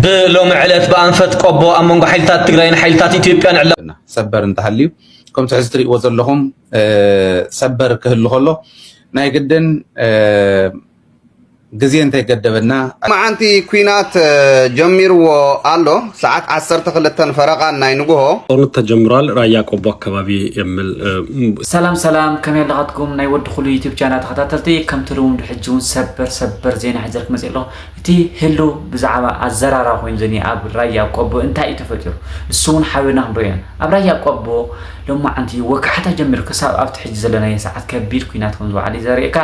بلوم علت بأنفت قبو أمونغو حيلتات تقرين حيلتات إثيوبيا نعلم سبر انتهاليو كم تحزتري وزر لهم سبر كهلو خلو ناي قدن جزين تيقدبنا ما عندي كوينات جمير والو ساعات 10 فرقا ناينغو ጦርነት ተጀምሯል ራያ ቆቦ አካባቢ የሚል ሰላም ከመ ያላችሁ ናይ ወድ ኹሉ ዩቲዩብ ቻናል ተከታተልቲ ከም ትሩም ድሕጁን ሰበር ዜና ሕዘርክ መጽሎ እቲ ህሉ ብዛዕባ አዘራራ ኮይኑ ዘኒ ኣብ ራያ ቆቦ እንታይ ተፈጥሩ እሱን ሓዊና ንሪያ ኣብ ራያ ቆቦ ለማ አንቲ ወካሕታ ጀሚር ከሳብ ኣብ ትሕጅ ዘለና የሰዓት ከቢድ ኩናት ከም ዝዋዓሊ ዘሪካ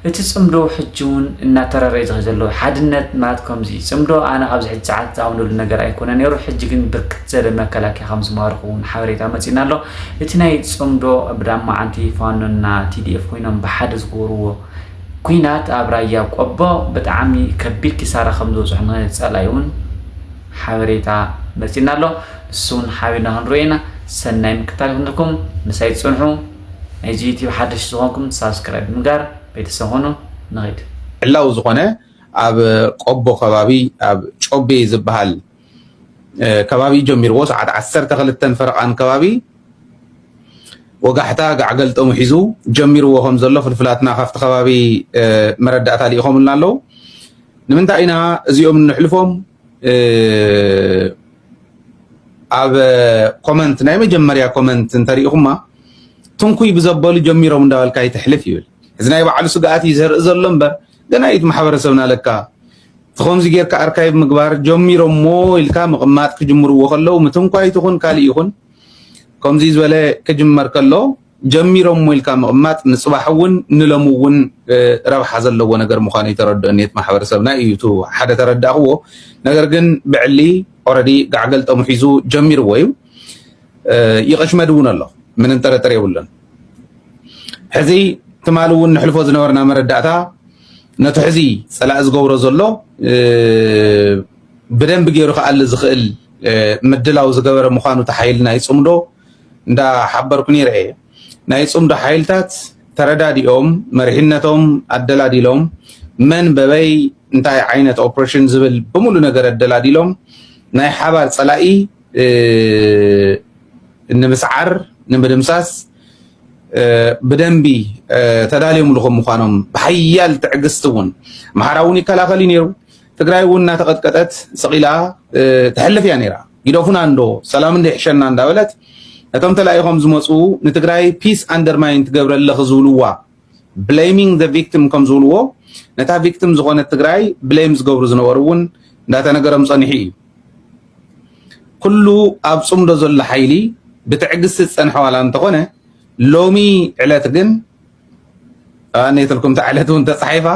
እቲ ጽምዶ ሕጁን እና ተረረይ ዘዘሎ ሓድነት ማለት ከምዚ ጽምዶ ኣነ ኣብዚ ሕጅ ሰዓት ዛውነሉ ነገር ኣይኮነ ነይሩ ሕጅ ግን ብርክት ዘለ መከላከያ ከም ዝማርኹን ሓበሬታ መጽና ኣሎ እቲ ናይ ጽምዶ ብዳማ አንቲ ፋኖና ቲዲኤፍ ኮይኖም ብሓደ ዝገብርዎ ኩናት ኣብ ራያ ቆቦ ብጣዕሚ ከቢድ ኪሳራ ከም ዝወፅሕነ ጸላዩን ሓበሬታ መጽና ኣሎ እሱን ሓቢና ክንሪና ሰናይ ምክታል ይሁንኩም ምሳይ ጽንሑ እዚ ዩቲዩብ ሓደሽ ዝኾንኩም ሳብስክራይብ ምግባር ቤተሰሆኑ ንግድ ዕላው ዝኾነ ኣብ ቆቦ ከባቢ ኣብ ጮቤ ዝበሃል ከባቢ ጀሚርዎ ሰዓት 12 ፈረቃን ከባቢ ወጋሕታ ጋዕገልጦም ሒዙ ጀሚርዎ ከም ዘሎ ፍልፍላትና ካብቲ ከባቢ መረዳእታ ሊኢኹምልና ኣለዉ ንምንታይ ኢና እዚኦም ንሕልፎም ኣብ ኮመንት ናይ መጀመርያ ኮመንት እንተሪኢኹማ ትንኩይ ብዘበሉ ጀሚሮም እንዳበልካ ይትሕልፍ ይብል እዚ ናይ በዓሉ ስጋኣት ይዘርኢ ዘሎ እምበር ገና ኢት ማሕበረሰብና ለካ ትኸምዚ ጌርካ ኣርካይብ ምግባር ጀሚሮሞ ኢልካ ምቕማጥ ክጅምርዎ ከለዉ ምትንኳይ ትኹን ካሊእ ይኹን ከምዚ ዝበለ ክጅመር ከሎ ጀሚሮሞ ኢልካ ምቕማጥ ንፅባሕ እውን ንሎሙ እውን ረብሓ ዘለዎ ነገር ምዃኑ ይተረድአኒት ማሕበረሰብና እዩ እቲ ሓደ ተረዳእኽዎ ነገር ግን ብዕሊ ኦረዲ ጋዕገልጦም ሒዙ ጀሚርዎ እዩ ይቐሽመድ እውን ኣሎ ምንም ጥርጥር የብሉን ሕዚ ትማል እውን ንሕልፎ ዝነበርና መረዳእታ ነቲ ሕዚ ፀላእ ዝገብሮ ዘሎ ብደንብ ገይሩ ከኣሊ ዝኽእል ምድላው ዝገበረ ምዃኑ ተሓይል ናይ ጽምዶ እንዳሓበርኩ ነይረ እየ ናይ ጽምዶ ሓይልታት ተረዳዲኦም መሪሕነቶም ኣደላዲሎም መን በበይ እንታይ ዓይነት ኦፕሬሽን ዝብል ብምሉ ነገር ኣደላዲሎም ናይ ሓባር ፀላኢ ንምስዓር ንምድምሳስ ብደንቢ ተዳልዮም ልኹም ምዃኖም ብሓያል ትዕግስቲ እውን ማሕራ እውን ይከላኸል ነይሩ ትግራይ እውን እናተቐጥቀጠት ስቂላ ትሕልፍ እያ ነይራ ይደፉና እንዶ ሰላም እንድሕሸና እንዳበለት እቶም ተላኢኾም ዝመፁ ንትግራይ ፒስ ኣንደርማይን ትገብረለኽ ዝብልዋ ብሌሚንግ ዘ ቪክቲም ከም ዝብልዎ ነታ ቪክቲም ዝኾነት ትግራይ ብሌም ዝገብሩ ዝነበሩ እውን እንዳተነገሮም ፀኒሑ እዩ ኩሉ ኣብ ጽምዶ ዘሎ ሓይሊ ብትዕግስቲ ዝፀንሐ ዋላ እንተኾነ ሎሚ ዕለት ግን ኣነይተልኩም ዕለት እውን ተፃሒፋ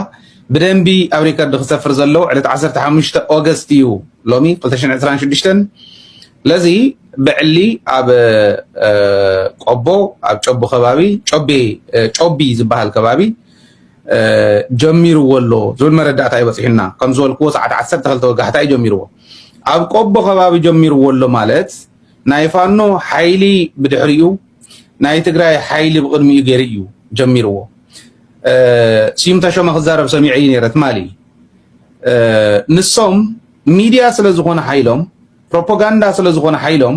ብደንቢ ኣብ ሪከርድ ክሰፍር ዘለዎ ዕለት 15 ኦገስት እዩ ሎሚ 2026 ለዚ ብዕሊ ኣብ ቆቦ ኣብ ጮቦ ከባቢ ጮቢ ዝበሃል ከባቢ ጀሚርዎ ኣሎ ዝብል መረዳእታ ይበፅሒና ከም ዝበልክዎ ሰዓት 12 ወጋሕታ እዩ ጀሚርዎ ኣብ ቆቦ ከባቢ ጀሚርዎ ኣሎ ማለት ናይ ፋኖ ሓይሊ ብድሕሪኡ ናይ ትግራይ ሓይሊ ብቅድሚኡ ገይሩ እዩ ጀሚርዎ ስዩም ተሾመ ክዛረብ ሰሚዐ ነይረ ትማሊ ንሶም ሚድያ ስለ ዝኾነ ሓይሎም ፕሮፓጋንዳ ስለ ዝኾነ ሓይሎም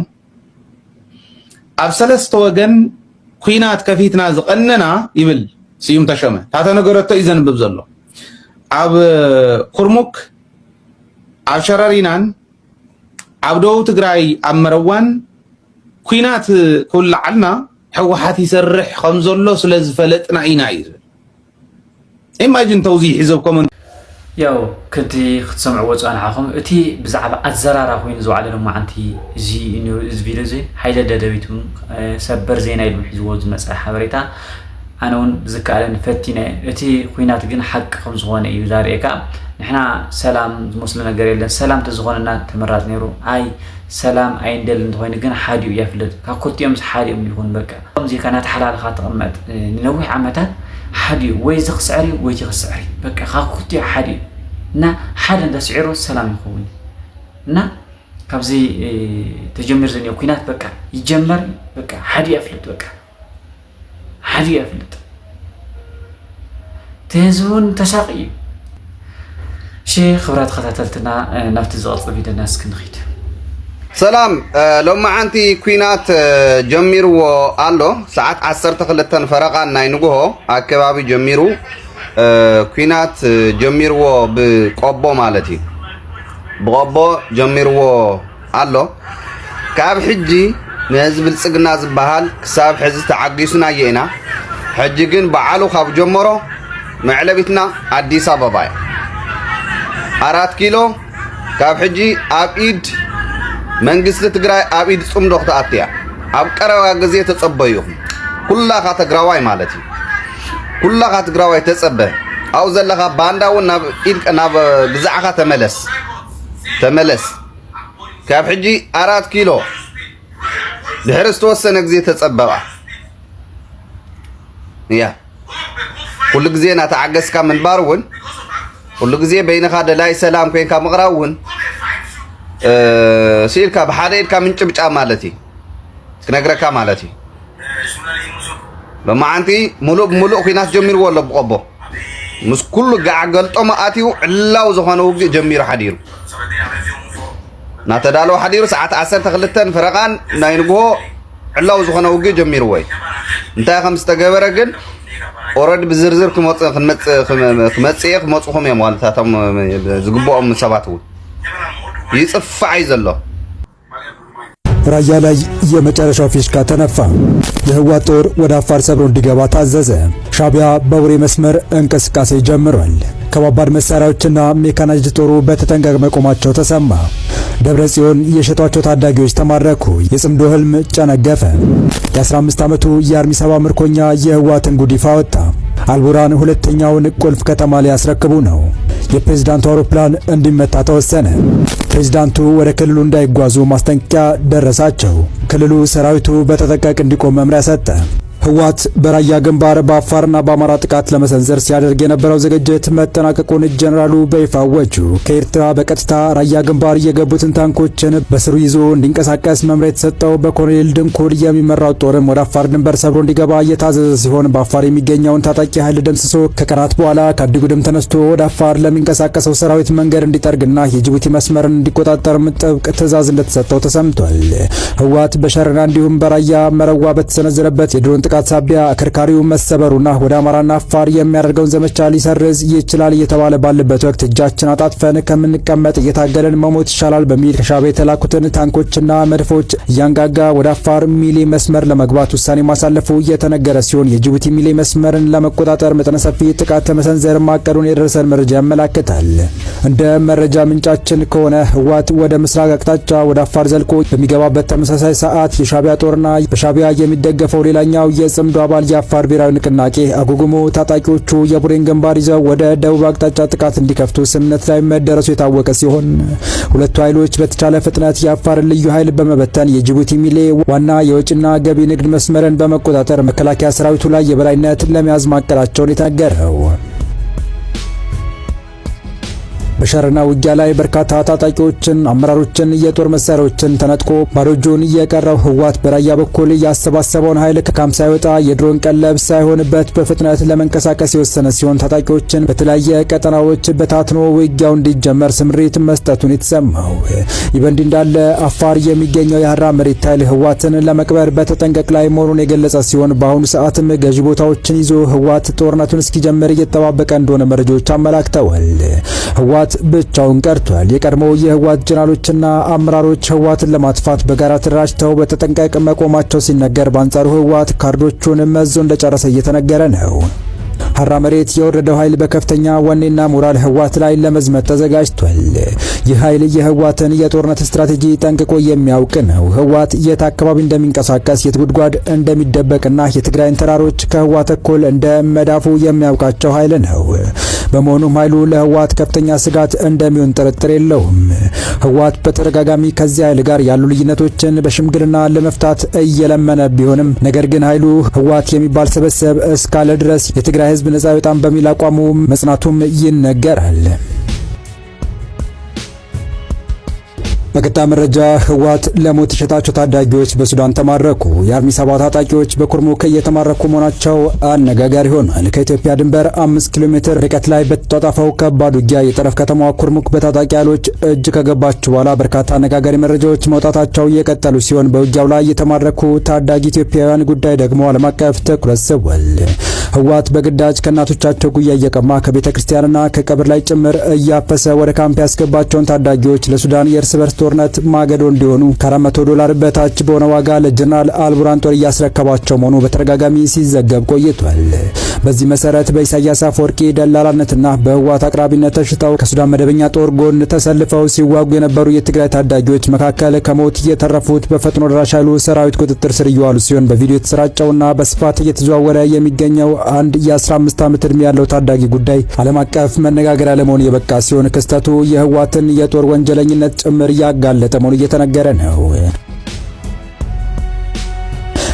ኣብ ሰለስተ ወገን ኩናት ከፊትና ዝቐነና ይብል ስዩም ተሾመ ታተ ነገረቶ እዩ ዘንብብ ዘሎ ኣብ ኩርሙክ ኣብ ሸረሪናን ኣብ ደቡብ ትግራይ ኣብ መረዋን ኩናት ክውላዓልና ሕወሓት ይሰርሕ ከም ዘሎ ስለ ዝፈለጥና ኢና እዩ ኢማጂን ተውዚሕ ሒዘብ ኮመንት ያው ከንቲ ክትሰምዕዎ ፀናሕኹም እቲ ብዛዕባ ኣዘራራ ኮይኑ ዝዋዕለ ማዓንቲ እዚ ቪድዮ እዚ ሓይለ ደደቢት ሰበር ዜና ኢሉ ሒዝዎ ዝመፀ ሓበሬታ ኣነ እውን ብዝከኣለን ፈቲነ እቲ ኩናት ግን ሓቂ ከም ዝኾነ እዩ ዛርኤካ ንሕና ሰላም ዝመስሎ ነገር የለን ሰላም ተዝኾነና ተመራፅ ነይሩ ኣይ ሰላም ኣይንደል እንተኮይኑ ግን ሓዲኡ የፍልጥ ካብ ኮትዮም ሓዲኦም ይኹን በቃ ከምዚ ከናት ሓላልካ ተቐመጥ ንነዊሕ ዓመታት ሓዲኡ ወይ ዝኽስዕሪ ወይ ትኽስዕሪ በቃ ካብ ኮትዮ ሓዲኡ እና ሓደ እንደስዒሩ ሰላም ይኸውን እና ካብዚ ተጀምር ዘኒዮ ኩናት በቃ ይጀመር በቃ ሓዲኡ የፍልጥ በቃ ሓዲኡ የፍልጥ ተህዝቡን ተሳቂ شي خبرات خاتلتنا نفت زقص فيديو الناس كنخيد سلام لما عنتي كوينات جميرو አሎ ሰዓት 12 ፈረቃን ናይ ንጉሆ አከባቢ ጀሚሩ ኩናት ጀሚርዎ በቆቦ ማለት እዩ በቆቦ ጀሚርዎ አሎ ካብ ሕጂ ንህዝብ ብልጽግና ዝበሃል ክሳብ ሕዚ ተዓጊሱና የና ሕጂ ግን በዓሉ ካብ ጀመሮ መዕለቢትና አዲስ አበባ 4 ኪሎ ካብ ሕጂ ኣብ ኢድ መንግስት ትግራይ ኣብ ኢድ ጽምዶ ተኣትያ ኣብ ቀረባ ግዜ ተጸበዩኹም ኩላኻ ትግራዋይ ማለት እዩ ኩላኻ ትግራዋይ ተጸበ አው ዘለኻ ባንዳውን ናብ ኢድ ናብ ግዛዕኻ ተመለስ ካብ ሕጂ 4 ኪሎ ድሕሪ ዝተወሰነ ግዜ ተጸበባ ያ ኩሉ ግዜ ናተዓገስካ ምንባርውን ኩሉ ግዜ በይነኻ ደላይ ሰላም ኮይንካ ምቕራውን ሲልካ በሓደ ኢድካ ምንጭብጫ ማለት እዩ ክነግረካ ማለት እዩ በማዓንቲ ሙሉእ ኩናት ጀሚርዎ ኣሎ በቆቦ ምስ ኩሉ ጋዕ ገልጦም ኣትዩ ዕላው ዝኾነ ውግእ ጀሚሩ ሓዲሩ ናተዳለው ሓዲሩ ሰዓት 12 ፈረቃን ናይ ንጉሆ ዕላው ዝኾነ ውግእ ጀሚርዎ እንታይ ከም ዝተገበረ ግን ኦሬዲ ብዝርዝር ክመጽኹም እዮም ዋልታቶም ዝግብኦም ሰባት ይጽፋይ ዘሎ ራያ ላይ የመጨረሻው ፊሽካ ተነፋ። የህወሓት ጦር ወደ አፋር ሰብሮ እንዲገባ ታዘዘ። ሻቢያ በቡሬ መስመር እንቅስቃሴ ጀምሯል። ከባባድ መሳሪያዎችና ሜካናይዝድ ጦሩ በተጠንቀቅ መቆማቸው ተሰማ። ደብረ ጽዮን የሸጧቸው ታዳጊዎች ተማረኩ። የጽምዶ ህልም ጨነገፈ። የ15 ዓመቱ የአርሚ 70 ምርኮኛ የህወሓትን ጉዲፋ ወጣ። አልቡራን ሁለተኛውን ቁልፍ ከተማ ሊያስረክቡ ነው። የፕሬዝዳንቱ አውሮፕላን እንዲመታ ተወሰነ። ፕሬዝዳንቱ ወደ ክልሉ እንዳይጓዙ ማስጠንቀቂያ ደረሳቸው። ክልሉ ሰራዊቱ በተጠንቀቅ እንዲቆም መምሪያ ሰጠ። ህወሓት በራያ ግንባር በአፋርና በአማራ ጥቃት ለመሰንዘር ሲያደርግ የነበረው ዝግጅት መጠናቀቁን ጀነራሉ በይፋ አወጁ። ከኤርትራ በቀጥታ ራያ ግንባር የገቡትን ታንኮችን በስሩ ይዞ እንዲንቀሳቀስ መምሪያ የተሰጠው በኮሎኔል ድንኩል የሚመራው ጦርም ወደ አፋር ድንበር ሰብሮ እንዲገባ እየታዘዘ ሲሆን በአፋር የሚገኘውን ታጣቂ ኃይል ደምስሶ ከቀናት በኋላ ከአዲጉድም ተነስቶ ወደ አፋር ለሚንቀሳቀሰው ሰራዊት መንገድ እንዲጠርግና የጅቡቲ መስመርን እንዲቆጣጠር ጥብቅ ትዕዛዝ እንደተሰጠው ተሰምቷል። ህወሓት በሸረና እንዲሁም በራያ መረዋ በተሰነዘረበት የድሮን ጥቃት ሳቢያ አከርካሪው መሰበሩና ወደ አማራና አፋር የሚያደርገውን ዘመቻ ሊሰርዝ ይችላል እየተባለ ባለበት ወቅት እጃችን አጣጥፈን ከምንቀመጥ እየታገለን መሞት ይሻላል በሚል ከሻቢያ የተላኩትን ታንኮችና መድፎች እያንጋጋ ወደ አፋር ሚሊ መስመር ለመግባት ውሳኔ ማሳለፉ እየተነገረ ሲሆን የጅቡቲ ሚሊ መስመርን ለመቆጣጠር መጠነ ሰፊ ጥቃት ለመሰንዘር ማቀዱን የደረሰን መረጃ ያመላክታል። እንደ መረጃ ምንጫችን ከሆነ ህወሓት ወደ ምስራቅ አቅጣጫ ወደ አፋር ዘልቆ በሚገባበት ተመሳሳይ ሰዓት የሻቢያ ጦርና በሻቢያ የሚደገፈው ሌላኛው የጽምዶ አባል የአፋር ብሔራዊ ንቅናቄ አጉጉሞ ታጣቂዎቹ የቡሬን ግንባር ይዘው ወደ ደቡብ አቅጣጫ ጥቃት እንዲከፍቱ ስምምነት ላይ መደረሱ የታወቀ ሲሆን ሁለቱ ኃይሎች በተቻለ ፍጥነት የአፋርን ልዩ ኃይል በመበተን የጅቡቲ ሚሌ ዋና የወጪና ገቢ ንግድ መስመርን በመቆጣጠር መከላከያ ሰራዊቱ ላይ የበላይነት ለመያዝ ማቀዳቸውን የተነገረው። በሸረና ውጊያ ላይ በርካታ ታጣቂዎችን፣ አመራሮችን፣ የጦር መሳሪያዎችን ተነጥቆ ባዶ እጁን የቀረው ህወሓት በራያ በኩል ያሰባሰበውን ኃይል ከካምፕ ሳይወጣ የድሮን ቀለብ ሳይሆንበት በፍጥነት ለመንቀሳቀስ የወሰነ ሲሆን ታጣቂዎችን በተለያየ ቀጠናዎች በታትኖ ውጊያው እንዲጀመር ስምሪት መስጠቱን የተሰማው። ይህ በእንዲህ እንዳለ አፋር የሚገኘው የሀራ መሬት ኃይል ህወሓትን ለመቅበር በተጠንቀቅ ላይ መሆኑን የገለጸ ሲሆን በአሁኑ ሰዓትም ገዢ ቦታዎችን ይዞ ህወሓት ጦርነቱን እስኪጀምር እየተጠባበቀ እንደሆነ መረጃዎች አመላክተዋል። ህወሓት ብቻውን ቀርቷል። የቀድሞው የህወሓት ጀነራሎችና አመራሮች ህወሓትን ለማጥፋት በጋራ ተደራጅተው በተጠንቀቅ መቆማቸው ሲነገር፣ በአንጻሩ ህወሓት ካርዶቹን መዞ እንደጨረሰ እየተነገረ ነው። ሀራ መሬት የወረደው ኃይል በከፍተኛ ወኔና ሞራል ህወሓት ላይ ለመዝመት ተዘጋጅቷል። ይህ ኃይል የህወሓትን የጦርነት ስትራቴጂ ጠንቅቆ የሚያውቅ ነው። ህወሓት የት አካባቢ እንደሚንቀሳቀስ፣ የት ጉድጓድ እንደሚደበቅና የትግራይን ተራሮች ከህወሓት እኩል እንደ መዳፉ የሚያውቃቸው ኃይል ነው። በመሆኑም ኃይሉ ለህወሓት ከፍተኛ ስጋት እንደሚሆን ጥርጥር የለውም። ህወሓት በተደጋጋሚ ከዚህ ኃይል ጋር ያሉ ልዩነቶችን በሽምግልና ለመፍታት እየለመነ ቢሆንም ነገር ግን ኃይሉ ህወሓት የሚባል ስብስብ እስካለ ድረስ የትግራይ ህዝብ ነጻ በጣም በሚል አቋሙ መጽናቱም ይነገራል። በቀጣይ መረጃ ህወሓት ለሞት የሸጣቸው ታዳጊዎች በሱዳን ተማረኩ። የአርሚ 7 ታጣቂዎች በኩርሙክ እየተማረኩ መሆናቸው አነጋጋሪ ሆኗል። ከኢትዮጵያ ድንበር 5 ኪሎ ሜትር ርቀት ላይ በተጧጧፈው ከባድ ውጊያ የጠረፍ ከተማዋ ኩርሙክ በታጣቂ ኃይሎች እጅ ከገባች በኋላ በርካታ አነጋጋሪ መረጃዎች መውጣታቸው እየቀጠሉ ሲሆን በውጊያው ላይ የተማረኩ ታዳጊ ኢትዮጵያውያን ጉዳይ ደግሞ ዓለም አቀፍ ትኩረት ስቧል። ህወሓት በግዳጅ ከእናቶቻቸው ጉያ እየቀማ ከቤተ ክርስቲያንና ከቀብር ላይ ጭምር እያፈሰ ወደ ካምፕ ያስገባቸውን ታዳጊዎች ለሱዳን የእርስ በርስ ጦርነት ማገዶ እንዲሆኑ $400 በታች በሆነ ዋጋ ለጀነራል አልቡራን ጦር እያስረከባቸው መሆኑ በተደጋጋሚ ሲዘገብ ቆይቷል። በዚህ መሰረት በኢሳያስ አፈወርቂ ደላላነትና በህወሓት አቅራቢነት ተሽጠው ከሱዳን መደበኛ ጦር ጎን ተሰልፈው ሲዋጉ የነበሩ የትግራይ ታዳጊዎች መካከል ከሞት የተረፉት በፈጥኖ ደራሽ ኃይሉ ሰራዊት ቁጥጥር ስር እየዋሉ ሲሆን በቪዲዮ የተሰራጨውና በስፋት እየተዘዋወረ የሚገኘው አንድ የ15 ዓመት ዕድሜ ያለው ታዳጊ ጉዳይ ዓለም አቀፍ መነጋገሪያ ለመሆን የበቃ ሲሆን ክስተቱ የህወሓትን የጦር ወንጀለኝነት ጭምር ያጋለጠ መሆኑ እየተነገረ ነው።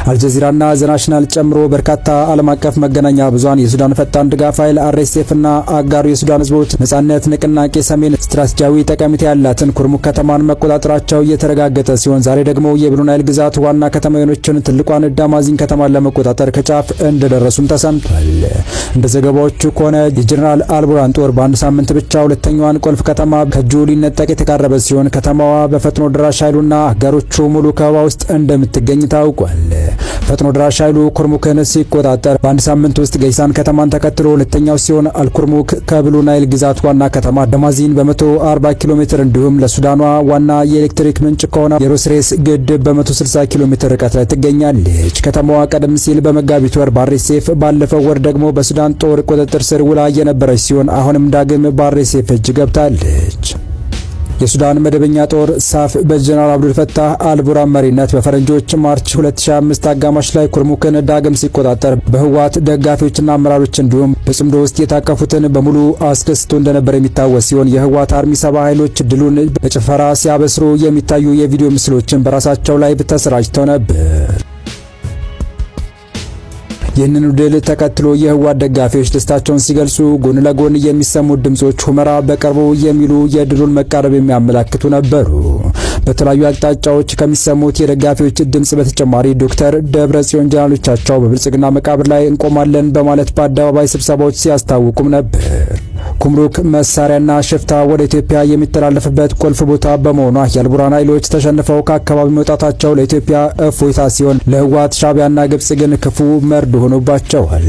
አልጀዚራና ዘናሽናል ጨምሮ በርካታ ዓለም አቀፍ መገናኛ ብዙሃን የሱዳን ፈጣን ድጋፍ ኃይል RSF እና አጋሩ የሱዳን ህዝቦች ነጻነት ንቅናቄ ሰሜን ስትራቴጂያዊ ጠቀሜታ ያላትን ኩርሙክ ከተማን መቆጣጠራቸው እየተረጋገጠ ሲሆን ዛሬ ደግሞ የብሉ ናይል ግዛት ዋና ከተማ የሆነችን ትልቋን ዳማዚን ከተማን ለመቆጣጠር ከጫፍ እንደደረሱም ተሰምቷል። እንደ ዘገባዎቹ ከሆነ የጀነራል አልቡራን ጦር በአንድ ሳምንት ብቻ ሁለተኛዋን ቁልፍ ከተማ ከእጁ ሊነጠቅ የተቃረበ ሲሆን ከተማዋ በፈጥኖ ደራሽ ኃይሉና አጋሮቹ ሙሉ ከበባ ውስጥ እንደምትገኝ ታውቋል። ፈጥኖ ደራሽ ኃይሉ ኩርሙክን ሲቆጣጠር በአንድ ሳምንት ውስጥ ገይሳን ከተማን ተከትሎ ሁለተኛው ሲሆን አልኩርሙክ ከብሉ ናይል ግዛት ዋና ከተማ ዳማዚን በ140 ኪሎ ሜትር እንዲሁም ለሱዳኗ ዋና የኤሌክትሪክ ምንጭ ከሆነ የሮስሬስ ግድብ በ160 ኪሎ ሜትር ርቀት ላይ ትገኛለች። ከተማዋ ቀደም ሲል በመጋቢት ወር በአርኤስኤፍ ባለፈው ወር ደግሞ በሱዳን ጦር ቁጥጥር ስር ውላ የነበረች ሲሆን አሁንም ዳግም በአርኤስኤፍ እጅ ገብታለች። የሱዳን መደበኛ ጦር ሳፍ በጀነራል አብዱል ፈታህ አልቡራን መሪነት በፈረንጆች ማርች 2005 አጋማሽ ላይ ኩርሙክን ዳግም ሲቆጣጠር በህወሓት ደጋፊዎችና አመራሮች እንዲሁም በጽምዶ ውስጥ የታቀፉትን በሙሉ አስከስቶ እንደነበር የሚታወስ ሲሆን የህወሓት አርሚ 7 ኃይሎች ድሉን በጭፈራ ሲያበስሩ የሚታዩ የቪዲዮ ምስሎችን በራሳቸው ላይ ተሰራጭተው ነበር። ይህንን ድል ተከትሎ የህወሓት ደጋፊዎች ደስታቸውን ሲገልጹ ጎን ለጎን የሚሰሙት ድምጾች ሁመራ በቅርቡ የሚሉ የድሉን መቃረብ የሚያመላክቱ ነበሩ። በተለያዩ አቅጣጫዎች ከሚሰሙት የደጋፊዎች ድምጽ በተጨማሪ ዶክተር ደብረጽዮን ጀነራሎቻቸው በብልጽግና መቃብር ላይ እንቆማለን በማለት በአደባባይ ስብሰባዎች ሲያስታውቁም ነበር። ኩምሩክ መሳሪያና ሽፍታ ወደ ኢትዮጵያ የሚተላለፍበት ቁልፍ ቦታ በመሆኗ የአልቡራን ኃይሎች ተሸንፈው ከአካባቢ መውጣታቸው ለኢትዮጵያ እፎይታ ሲሆን ለህወሓት ሻዕቢያና ግብጽ ግን ክፉ መርዶ ሆኖባቸዋል።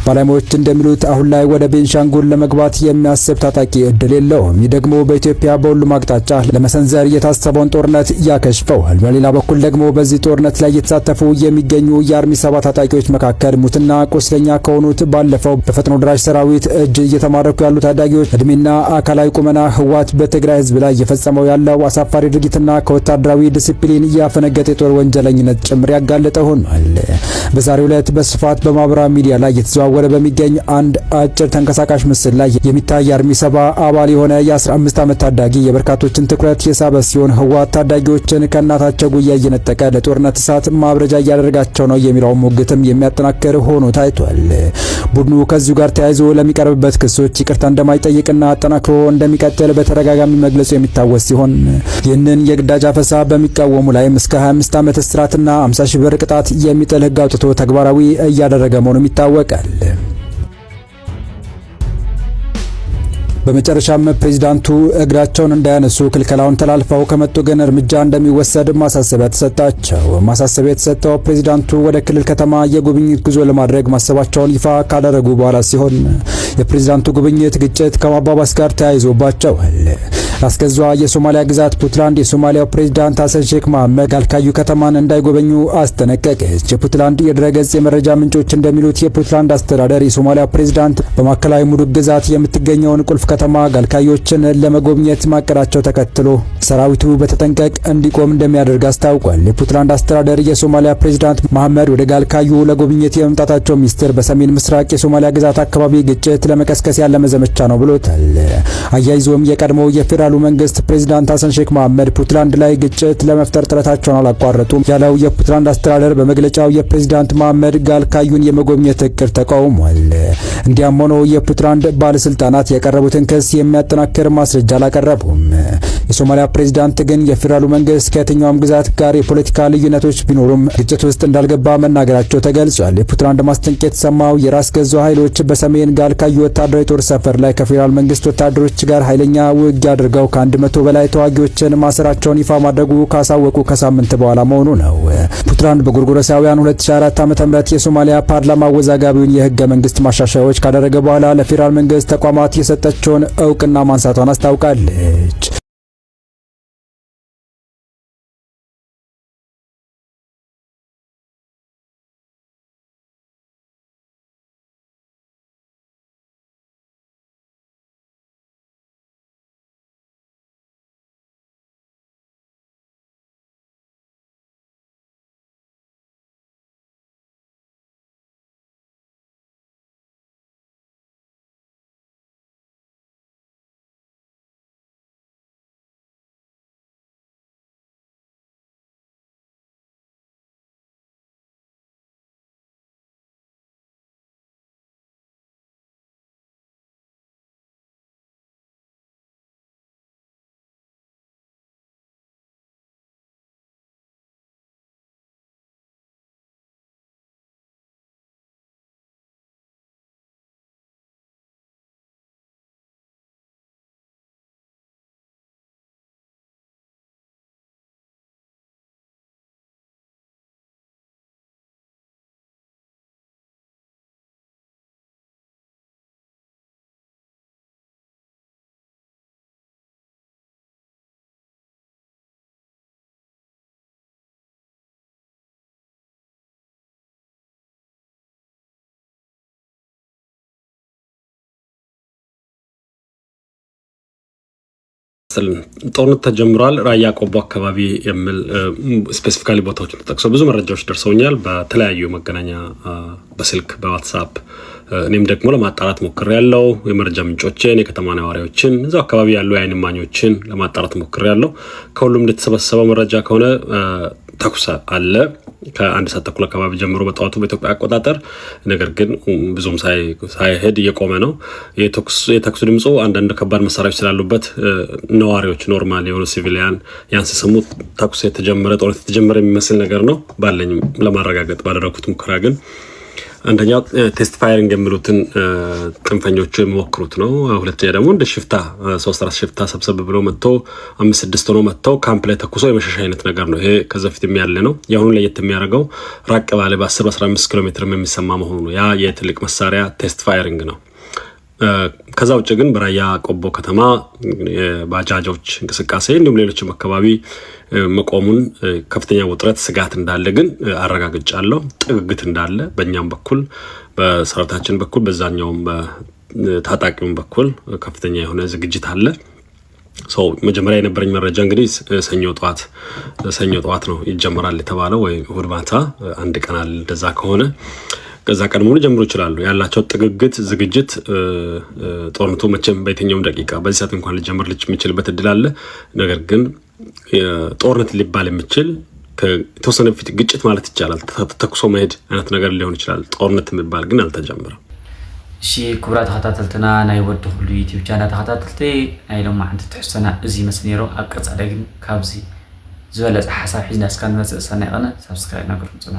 ባለሙያዎች እንደሚሉት አሁን ላይ ወደ ቤንሻንጉል ለመግባት የሚያስብ ታጣቂ እድል የለውም። ይህ ደግሞ በኢትዮጵያ በሁሉም አቅጣጫ ለመሰንዘር የታሰበውን ጦርነት ያከሽፈዋል። በሌላ በኩል ደግሞ በዚህ ጦርነት ላይ የተሳተፉ የሚገኙ የአርሚ 7 ታጣቂዎች መካከል ሙትና ቁስለኛ ከሆኑት ባለፈው በፈጥኖ ደራሽ ሰራዊት እጅ እየተማረኩ ያሉ ታዳጊዎች እድሜና አካላዊ ቁመና ህወሓት በትግራይ ህዝብ ላይ እየፈጸመው ያለው አሳፋሪ ድርጊትና ከወታደራዊ ዲሲፕሊን ያፈነገጠ የጦር ወንጀለኝነት ጭምር ያጋለጠ ሆኗል። በዛሬው ዕለት በስፋት በማህበራዊ ሚዲያ ላይ የተዘዋወረ በሚገኝ አንድ አጭር ተንቀሳቃሽ ምስል ላይ የሚታይ አርሚ 7 አባል የሆነ የ15 ዓመት ታዳጊ የበርካቶችን ትኩረት የሳበ ሲሆን ህወሓት ታዳጊዎችን ከእናታቸው ጉያ እየነጠቀ ለጦርነት እሳት ማብረጃ እያደረጋቸው ነው የሚለው ሙግትም የሚያጠናክር ሆኖ ታይቷል። ቡድኑ ከዚሁ ጋር ተያይዞ ለሚቀርብበት ክሶች ይቅርታ እንደማይጠይቅና አጠናክሮ እንደሚቀጥል በተደጋጋሚ መግለጹ የሚታወስ ሲሆን ይህንን የግዳጅ አፈሳ በሚቃወሙ ላይም እስከ 25 ዓመት እስራትና 50 ሺህ ብር ቅጣት የሚጥል ህግ አውጥቶ ተግባራዊ እያደረገ መሆኑም ይታወቃል። በመጨረሻም ፕሬዝዳንቱ እግራቸውን እንዳያነሱ ክልከላውን ተላልፈው ከመጡ ግን እርምጃ እንደሚወሰድ ማሳሰቢያ ተሰጣቸው። ማሳሰቢያ የተሰጠው ፕሬዝዳንቱ ወደ ክልል ከተማ የጉብኝት ጉዞ ለማድረግ ማሰባቸውን ይፋ ካደረጉ በኋላ ሲሆን የፕሬዝዳንቱ ጉብኝት ግጭት ከማባባስ ጋር ተያይዞባቸዋል። ራስ ገዟ የሶማሊያ ግዛት ፑንትላንድ የሶማሊያው ፕሬዝዳንት ሐሰን ሼክ መሐመድ ጋልካዩ ከተማን እንዳይጎበኙ አስጠነቀቀች። የፑንትላንድ የድረገጽ የመረጃ ምንጮች እንደሚሉት የፑንትላንድ አስተዳደር የሶማሊያ ፕሬዝዳንት በማዕከላዊ ሙዱግ ግዛት የምትገኘውን ቁልፍ ከተማ ጋልካዮችን ለመጎብኘት ማቀዳቸው ተከትሎ ሰራዊቱ በተጠንቀቅ እንዲቆም እንደሚያደርግ አስታውቋል። የፑንትላንድ አስተዳደር የሶማሊያ ፕሬዝዳንት መሐመድ ወደ ጋልካዩ ለጉብኝት የመምጣታቸው ሚስጥር በሰሜን ምስራቅ የሶማሊያ ግዛት አካባቢ ግጭት ለመቀስቀስ ያለመ ዘመቻ ነው ብሎታል። አያይዞም የቀድሞው የፌዴራሉ መንግስት ፕሬዝዳንት ሐሰን ሼክ መሐመድ ፑንትላንድ ላይ ግጭት ለመፍጠር ጥረታቸውን አላቋረጡም ያለው የፑንትላንድ አስተዳደር በመግለጫው የፕሬዝዳንት መሐመድ ጋልካዩን የመጎብኘት እቅድ ተቃውሟል። እንዲያም ሆኖ የፑንትላንድ ባለስልጣናት የቀረቡትን የመሰረቱበትን ክስ የሚያጠናክር ማስረጃ አላቀረቡም። የሶማሊያ ፕሬዝዳንት ግን የፌደራሉ መንግስት ከየትኛውም ግዛት ጋር የፖለቲካ ልዩነቶች ቢኖሩም ግጭት ውስጥ እንዳልገባ መናገራቸው ተገልጿል። የፑንትላንድ ማስጠንቀቂያ የተሰማው የራስ ገዙ ኃይሎች በሰሜን ጋልካዩ ወታደራዊ ጦር ሰፈር ላይ ከፌደራል መንግስት ወታደሮች ጋር ኃይለኛ ውጊያ አድርገው ከ100 በላይ ተዋጊዎችን ማሰራቸውን ይፋ ማድረጉ ካሳወቁ ከሳምንት በኋላ መሆኑ ነው። ፑንትላንድ በጎርጎሮሳውያን 2004 ዓ.ም የሶማሊያ ፓርላማ አወዛጋቢውን የህገ መንግስት ማሻሻያዎች ካደረገ በኋላ ለፌደራል መንግስት ተቋማት የሰጠችውን እውቅና ማንሳቷን አስታውቃለች። ጦርነት ተጀምሯል ራያ ቆቦ አካባቢ የሚል ስፔሲፊካሊ ቦታዎችን ተጠቅሰው ብዙ መረጃዎች ደርሰውኛል በተለያዩ መገናኛ በስልክ በዋትስአፕ እኔም ደግሞ ለማጣራት ሞክሬያለሁ የመረጃ ምንጮችን የከተማ ነዋሪዎችን እዛው አካባቢ ያሉ የዓይን እማኞችን ለማጣራት ሞክሬያለሁ ከሁሉም እንደተሰበሰበው መረጃ ከሆነ ተኩስ አለ ከአንድ ሰዓት ተኩል አካባቢ ጀምሮ በጠዋቱ በኢትዮጵያ አቆጣጠር ነገር ግን ብዙም ሳይሄድ እየቆመ ነው የተኩስ ድምጹ አንዳንድ ከባድ መሳሪያዎች ስላሉበት ነዋሪዎች ኖርማል የሆኑ ሲቪሊያን ያንሰሰሙ ተኩስ የተጀመረ ጦርነት የተጀመረ የሚመስል ነገር ነው ባለኝ ለማረጋገጥ ባደረኩት ሙከራ ግን አንደኛው ቴስት ፋየሪንግ የሚሉትን ጥንፈኞቹ የሚሞክሩት ነው ሁለተኛ ደግሞ እንደ ሽፍታ 3 ሽፍታ ሰብሰብ ብሎ መጥቶ 5-6 ሆኖ መጥተው ካምፕ ላይ ተኩሶ የመሸሽ አይነት ነገር ነው ይሄ ከዛፊት የሚያለ ነው ያሁን ላይ የሚያደርገው ራቅ ባለ በ10-15 ኪሎ ሜትር የሚሰማ መሆኑ ነው ያ የትልቅ መሳሪያ ቴስት ፋየሪንግ ነው ከዛ ውጭ ግን በራያ ቆቦ ከተማ ባጃጆች እንቅስቃሴ እንዲሁም ሌሎችም አካባቢ መቆሙን ከፍተኛ ውጥረት ስጋት እንዳለ ግን አረጋግጫለሁ ጥግግት እንዳለ በእኛም በኩል በሰራታችን በኩል በዛኛውም በታጣቂውም በኩል ከፍተኛ የሆነ ዝግጅት አለ ሶ መጀመሪያ የነበረኝ መረጃ እንግዲህ ሰኞ ጧት ነው ይጀምራል የተባለው ወይ እሁድ ማታ አንድ ቀን አለ እንደዛ ከሆነ ከዛ ቀድሞው ጀምሮ ይችላል ያላቸው ጥግግት ዝግጅት ጦርነቱ መቼም በየትኛውም ደቂቃ በዚህ ሰዓት እንኳን ሊጀምር የሚችልበት እድል አለ ነገር ግን ጦርነት ሊባል የሚችል ከተወሰነ ፊት ግጭት ማለት ይቻላል ተኩሶ መሄድ አይነት ነገር ሊሆን ይችላል ጦርነት የሚባል ግን አልተጀመረም እሺ ኩብራ ተከታተልትና ናይ ወድ ሁሉ ዩቲዩብ ቻናል ተከታተልቲ አይሎም ማንት ተሕሰና እዚ መስኔሮ አቅርጻ ደግን ካብዚ ዝበለጽ ሐሳብ ሒዝና እስካን መስእሰና ይቀና ሰብስክራይብ ናገርኩ ጽና